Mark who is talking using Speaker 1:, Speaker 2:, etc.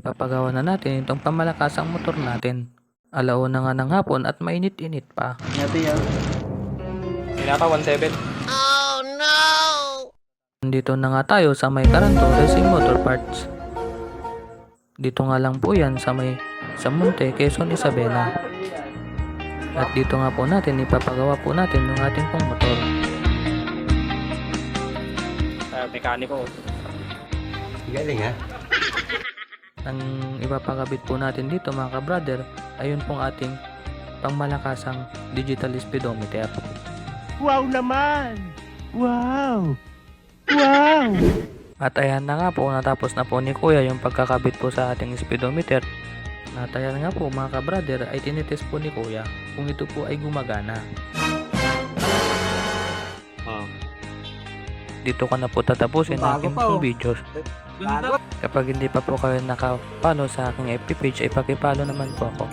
Speaker 1: Ipapagawa na natin itong pamalakasang motor natin. Alauna nga ng hapon at mainit-init pa.
Speaker 2: Natin yan.
Speaker 3: Pinaka 1.7.
Speaker 1: Dito na nga tayo sa may Caranto Racing Motor Parts. Dito nga lang po yan sa may Monte, Quezon, Isabela. At dito nga po natin ipapagawa po natin yung ating pong motor.
Speaker 3: Mekaniko.
Speaker 2: Galing ha?
Speaker 1: Ang ipapakabit po natin dito mga ka-brother ay yun pong ating pangmalakasang digital speedometer.
Speaker 4: Wow naman! Wow! Wow!
Speaker 1: At ayan na nga po, natapos na po ni Kuya yung pagkakabit po sa ating speedometer. At ayan nga po mga ka-brother ay tinitest po ni Kuya kung ito po ay gumagana. Dito ka na po tatapusin ang aking pong videos. Kapag hindi pa po kayo nakapalo sa aking FB page ay pakipalo naman po ako.